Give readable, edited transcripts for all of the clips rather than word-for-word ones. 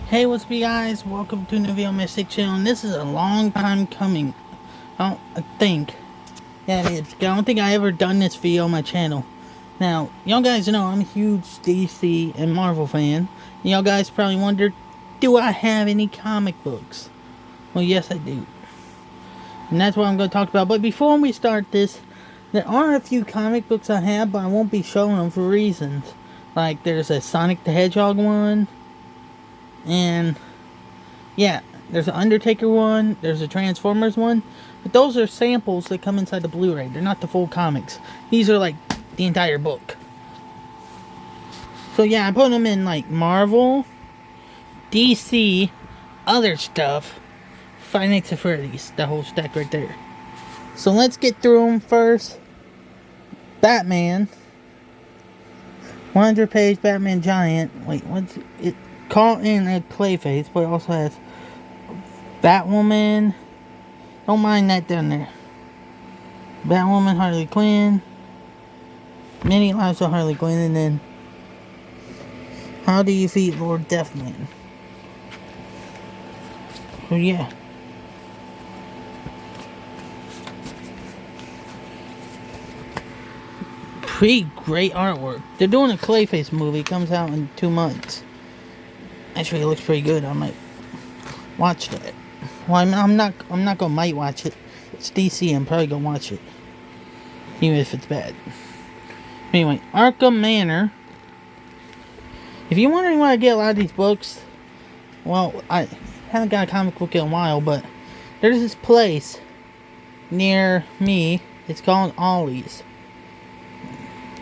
Hey, what's up, you guys? Welcome to Nivea Mystic Channel. And this is a long time coming. I think. Yeah, it is. I don't think I ever done this video on my channel. Now, y'all guys know I'm a huge DC and Marvel fan. And y'all guys probably wondered, do I have any comic books? Well, yes, I do. And that's what I'm going to talk about. But before we start this, there are a few comic books I have, but I won't be showing them for reasons. Like, there's a Sonic the Hedgehog one. And yeah, there's an Undertaker one, there's a Transformers one, but those are samples that come inside the Blu-ray. They're not the full comics. These are like the entire book. So yeah, I put them in like Marvel, DC, other stuff, Five Nights at Freddy's, that whole stack right there. So let's get through them first. Batman, 100-page Batman Giant. Wait, what's it? Caught in a Clayface, but it also has Batwoman. Don't mind that down there. Batwoman, Harley Quinn. Many Lives of Harley Quinn, and then How Do You Defeat Lord Deathman? So yeah. Pretty great artwork. They're doing a Clayface movie. It comes out in 2 months. Actually, it looks pretty good. I might watch that. Well, I'm not gonna might watch it. It's DC. I'm probably gonna watch it, even if it's bad. Anyway, Arkham Manor. If you're wondering why I get a lot of these books, well, I haven't got a comic book in a while, but there's this place near me. It's called Ollie's.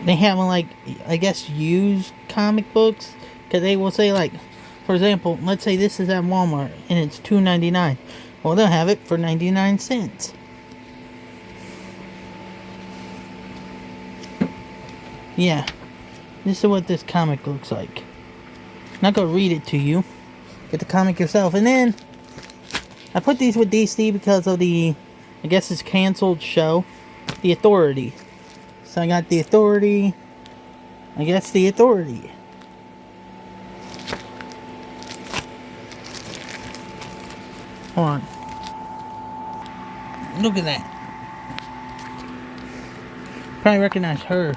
They have like, I guess, used comic books, because they will say like, for example, let's say this is at Walmart and it's $2.99. Well, they'll have it for 99 cents. Yeah, this is what this comic looks like. I'm not gonna read it to you. Get the comic yourself. And then I put these with DC because of the, I guess it's canceled show, The Authority. So I got The Authority. I guess The Authority. Hold on. Look at that. Probably recognize her.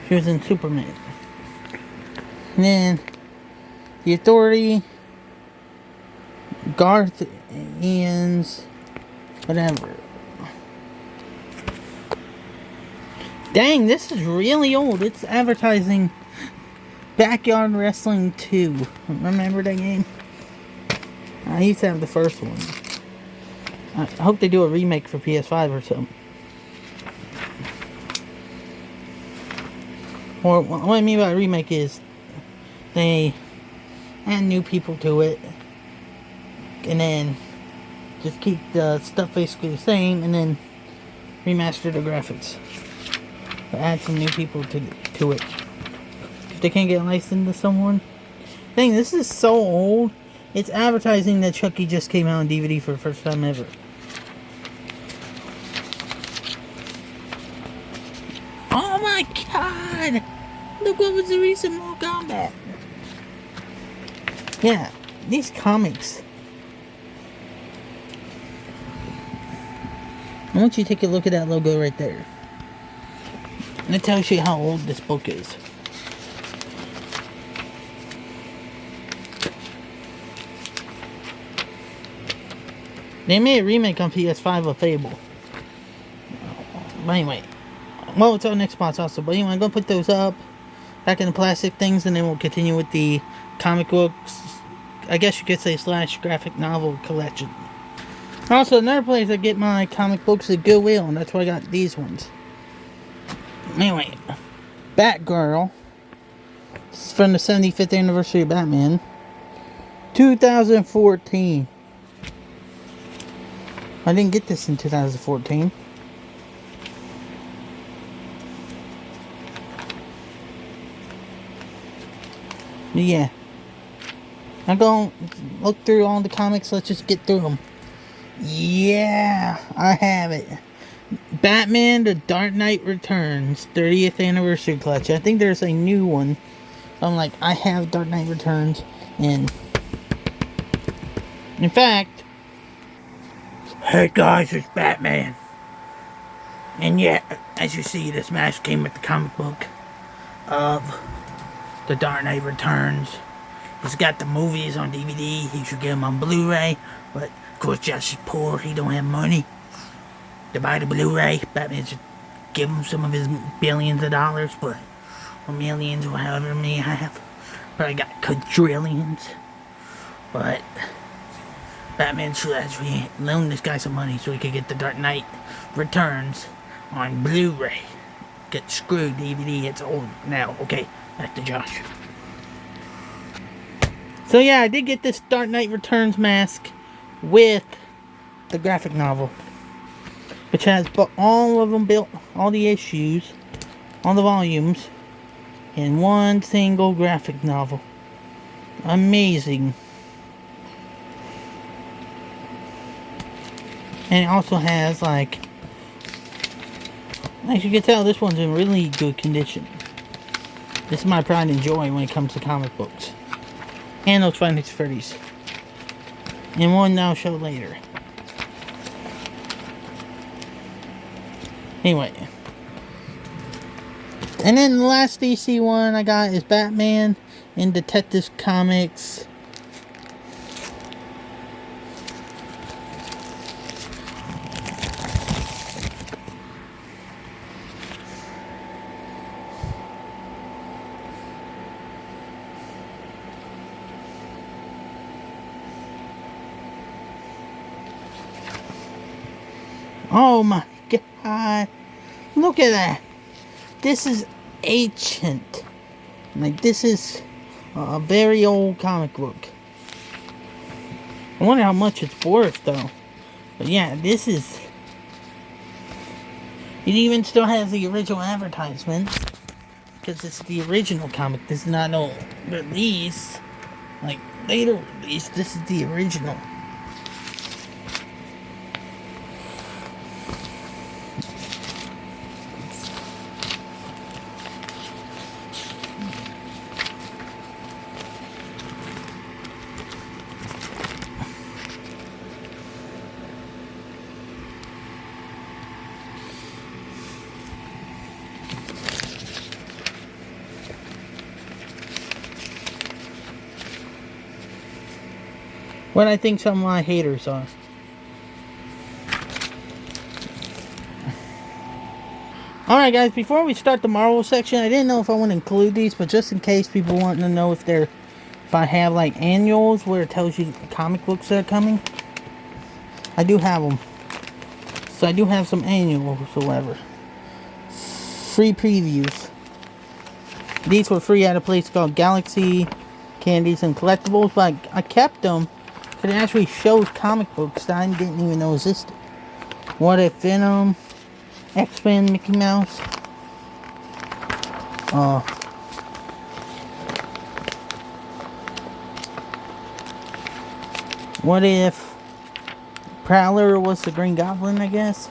She was in Superman. And then The Authority, Garth Ennis, whatever. Dang, this is really old. It's advertising Backyard Wrestling 2. Remember that game? I used to have the first one. I hope they do a remake for PS5 or something. Or what I mean by remake is they add new people to it, and then just keep the stuff basically the same, and then remaster the graphics. But add some new people to it. If they can't get licensed to someone. Dang, this is so old. It's advertising that Chucky just came out on DVD for the first time ever. Oh my god! Look what was the recent Mortal Kombat. Yeah, these comics. I want you to take a look at that logo right there. And it tells you how old this book is. They made a remake on PS5 of Fable. But anyway. Well, it's on Xbox also. But anyway, I'm going to put those up. Back in the plastic things. And then we'll continue with the comic books. I guess you could say / graphic novel collection. Also, another place I get my comic books is Goodwill. And that's where I got these ones. Anyway. Batgirl. This is from the 75th anniversary of Batman. 2014. I didn't get this in 2014. Yeah. I'm going to look through all the comics. Let's just get through them. Yeah, I have it. Batman The Dark Knight Returns 30th Anniversary Collection. I think there's a new one. I'm like, I have Dark Knight Returns. And in fact, hey guys, it's Batman. And yeah, as you see, this mask came with the comic book of The Dark Knight Returns. He's got the movies on DVD. He should get them on Blu-ray. But, of course, Josh is poor. He don't have money to buy the Blu-ray. Batman should give him some of his billions of dollars. But, or millions, or however many I have. Probably got quadrillions. But, Batman should actually loan this guy some money so he could get The Dark Knight Returns on Blu-ray. Get screwed, DVD. It's old now. Okay, back to Josh. So yeah, I did get this Dark Knight Returns mask with the graphic novel, which has all of them built, all the issues, all the volumes, in one single graphic novel. Amazing. And it also has, like, as you can tell, this one's in really good condition. This is my pride and joy when it comes to comic books. And those Five Nights at Freddy's. And one I'll show later. Anyway. And then the last DC one I got is Batman in Detective Comics. Oh my god. Look at that. This is ancient. Like, this is a very old comic book. I wonder how much it's worth, though. But yeah, this is... It even still has the original advertisement. Because it's the original comic. This is not no release. Like, later release. This is the original. What I think some of my haters are. Alright guys, before we start the Marvel section, I didn't know if I want to include these, but just in case people want to know if I have like annuals where it tells you comic books that are coming. I do have them. So I do have some annuals or whatever. Free previews. These were free at a place called Galaxy Candies and Collectibles, but I kept them. It actually shows comic books that I didn't even know existed. What If Venom, X-Men, Mickey Mouse. What if Prowler was the Green Goblin, I guess?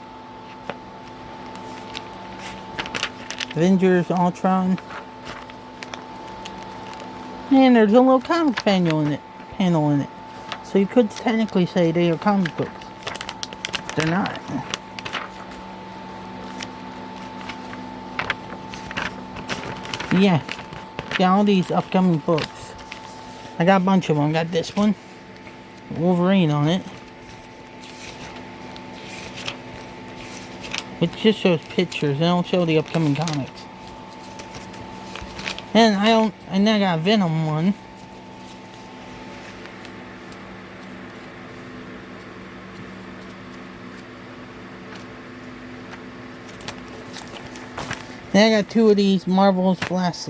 Avengers, Ultron. And there's a little comic panel in it. So you could technically say they are comic books. They're not. Yeah. Got all these upcoming books. I got a bunch of them. I got this one. Wolverine on it. It just shows pictures. It don't show the upcoming comics. And I got a Venom one. Then I got two of these Marvel's Blacklist.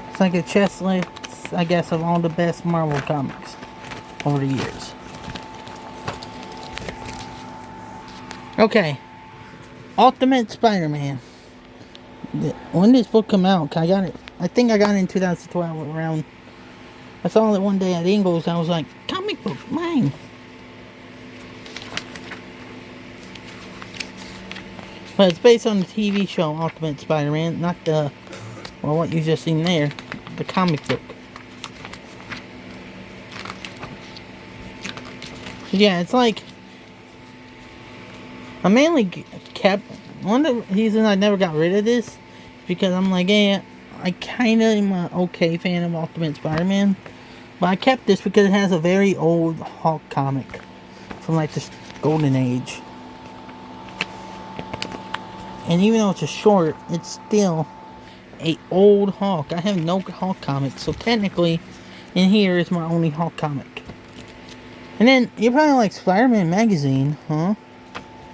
It's like a chest list, I guess, of all the best Marvel comics over the years. Okay. Ultimate Spider-Man. When did this book come out? I think I got it in 2012 around. I saw it one day at Ingles and I was like, comic book, mine. But it's based on the TV show Ultimate Spider-Man, not what you just seen there. the comic book. So yeah, it's like I mainly kept one of the reasons I never got rid of this is because I'm like, yeah, I kind of am an okay fan of Ultimate Spider-Man, but I kept this because it has a very old Hulk comic from like the Golden Age. And even though it's a short, it's still a old Hulk. I have no Hulk comics, so technically, in here is my only Hulk comic. And then, you're probably like, Spider-Man Magazine, huh?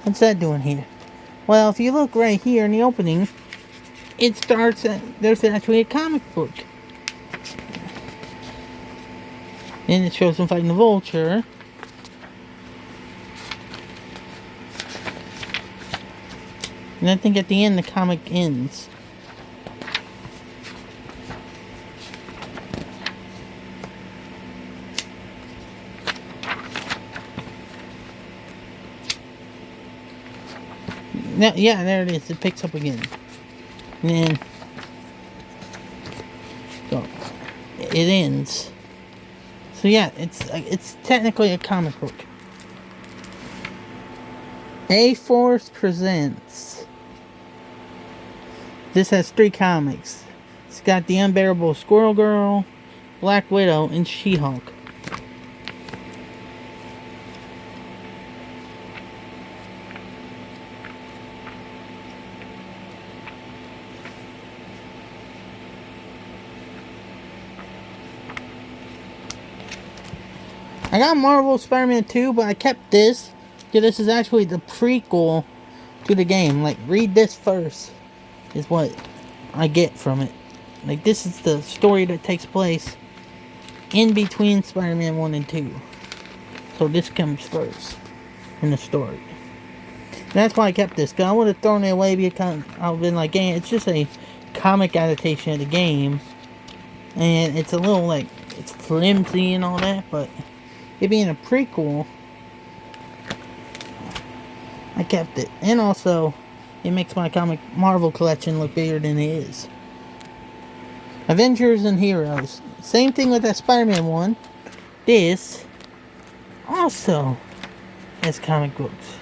What's that doing here? Well, if you look right here in the opening, it starts at, there's actually a comic book. And it shows him fighting the Vulture. And I think at the end the comic ends. Now, yeah, there it is. It picks up again. And then so it ends. So yeah, it's technically a comic book. A-Force presents. This has 3 comics. It's got The Unbearable Squirrel Girl, Black Widow, and She-Hulk. I got Marvel Spider-Man 2, but I kept this because this is actually the prequel to the game. Like, read this first is what I get from it. Like, this is the story that takes place in between Spider-Man 1 and 2. So this comes first in the story. And that's why I kept this, because I would have thrown it away because I would have been like, hey, it's just a comic adaptation of the game. And it's a little, like, it's flimsy and all that, but it being a prequel, I kept it. And also, it makes my comic Marvel collection look bigger than it is. Avengers and Heroes. Same thing with that Spider-Man one. This also has comic books.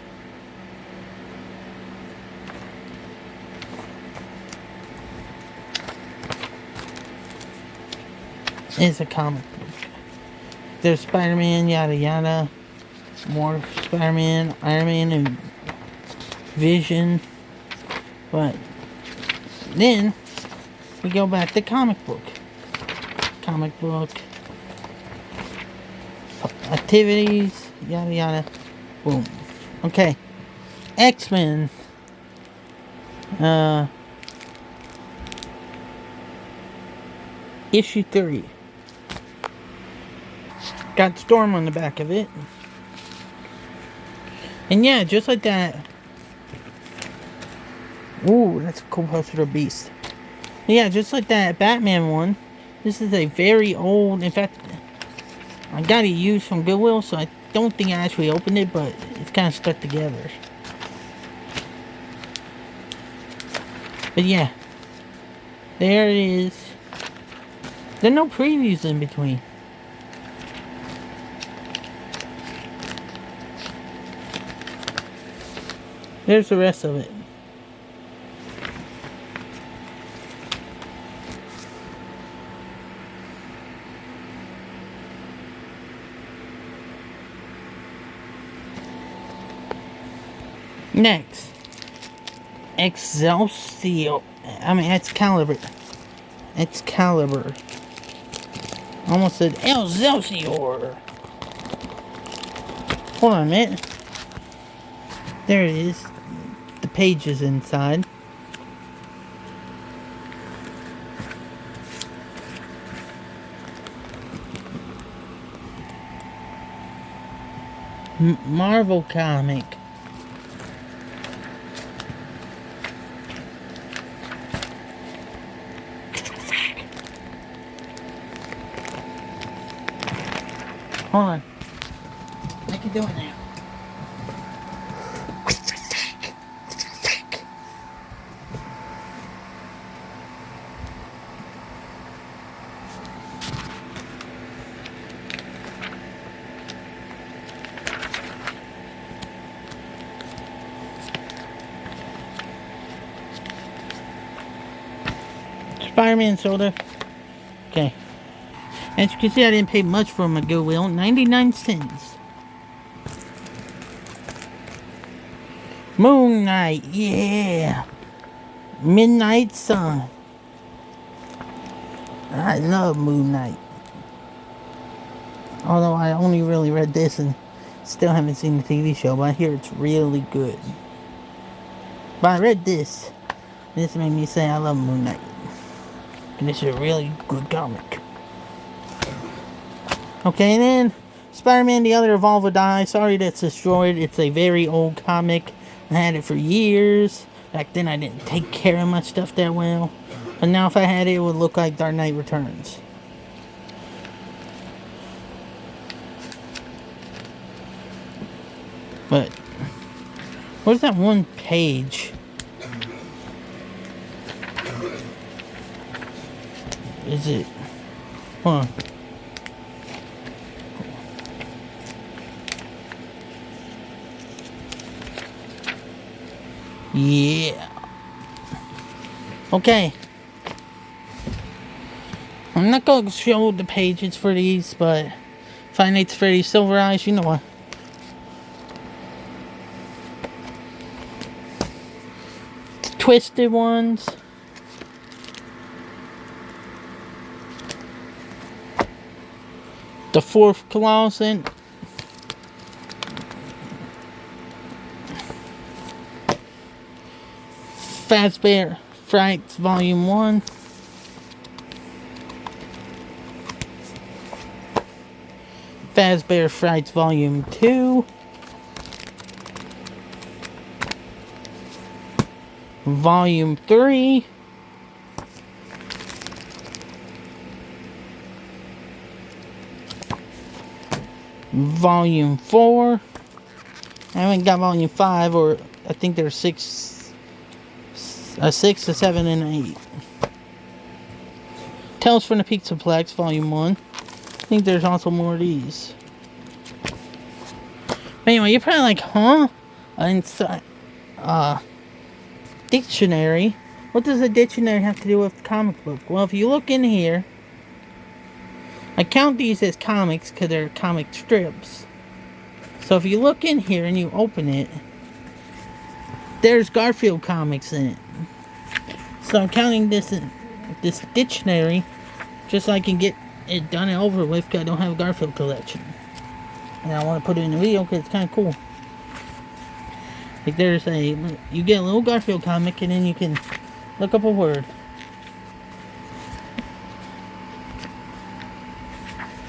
It's a comic book. There's Spider-Man, yada yada. More Spider-Man, Iron Man, and Vision. But then we go back to comic book. Comic book. Activities, yada yada. Boom. Okay. X-Men. Issue 3. Got Storm on the back of it. And yeah, just like that. Ooh, that's a cool poster of Beast. Yeah, just like that Batman one. This is a very old, in fact, I got it used from Goodwill, so I don't think I actually opened it, but it's kind of stuck together. But yeah, there it is. There are no previews in between. There's the rest of it. Next, Excelsior. I mean, Excalibur. Excalibur. Almost said Excelsior. Hold on a minute. There it is. The pages inside. Marvel comic. Hold on. I can do it now. Spider-Man soda. Okay. As you can see, I didn't pay much for my Goodwill. 99 cents. Moon Knight, yeah. Midnight Sun. I love Moon Knight. Although I only really read this and still haven't seen the TV show, but I hear it's really good. But I read this. This made me say I love Moon Knight. And this is a really good comic. Okay, and then Spider-Man the Other Evolve or Die. Sorry that's destroyed. It's a very old comic. I had it for years. Back then I didn't take care of my stuff that well. But now if I had it, it would look like Dark Knight Returns. But where's that one page? Is it? Hold on. Yeah. Okay. I'm not going to show the pages for these, but Five Nights at Freddy's Silver Eyes, you know what? Twisted Ones. The Fourth Colossus. Fazbear Frights Volume 1. Fazbear Frights Volume 2. Volume 3. Volume 4. I haven't got Volume 5, or I think there's 6, a 6, a 7, and an 8. Tales from the Pizza-plex, Volume 1. I think there's also more of these. But anyway, you're probably like, huh? Inside, dictionary. What does a dictionary have to do with comic book? Well, if you look in here, I count these as comics because they're comic strips. So if you look in here and you open it, there's Garfield comics in it. So I'm counting this dictionary just so I can get it done and over with because I don't have a Garfield collection. And I want to put it in the video because it's kind of cool. Like there's you get a little Garfield comic and then you can look up a word.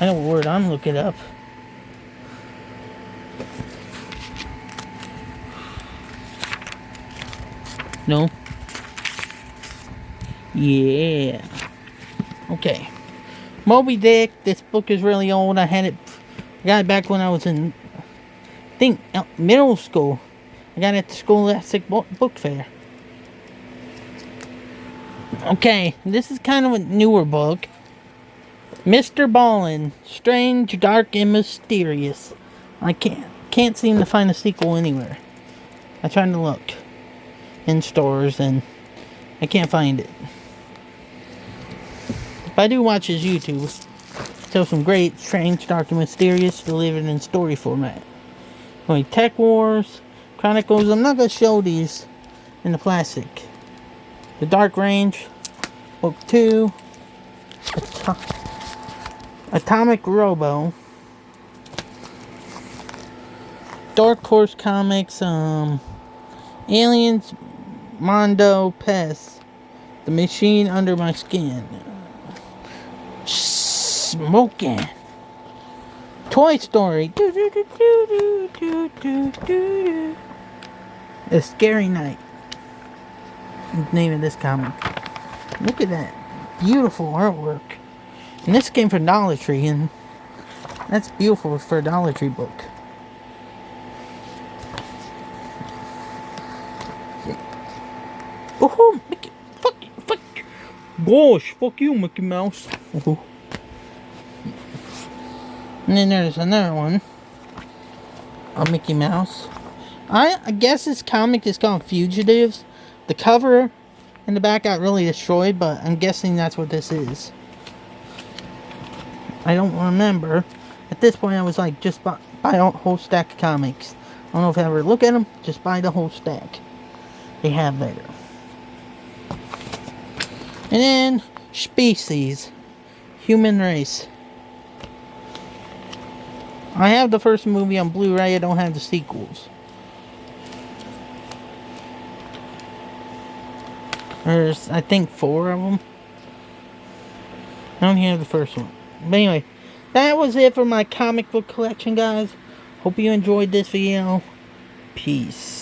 I know what word I'm looking up. No. Yeah. Okay. Moby Dick. This book is really old. I got it back when I was in, I think, middle school. I got it at the Scholastic Book Fair. Okay, this is kind of a newer book. Mr. Ballin, Strange, Dark, and Mysterious. I can't seem to find a sequel anywhere. I tried to look in stores and I can't find it. But I do watch his YouTube. So some great, Strange, Dark, and Mysterious delivered in story format. Anyway, Tech Wars, Chronicles. I'm not going to show these in the plastic. The Dark Range, Book 2, Atomic Robo, Dark Horse Comics, Aliens, Mondo, Pest, The Machine Under My Skin, Smoking, Toy Story, A Scary Night. The name of this comic. Look at that beautiful artwork. And this came from Dollar Tree, and that's beautiful for a Dollar Tree book. Oh, Mickey, fuck you. Gosh, fuck you, Mickey Mouse. Oh. And then there's another one. A Mickey Mouse. I guess this comic is called Fugitives. The cover and the back got really destroyed, but I'm guessing that's what this is. I don't remember. At this point, I was like, just buy a whole stack of comics. I don't know if I ever look at them, just buy the whole stack. They have there. And then, Species. Human Race. I have the first movie on Blu-ray, I don't have the sequels. There's, I think, 4 of them. I don't have the first one. But anyway, that was it for my comic book collection, guys. Hope you enjoyed this video. Peace.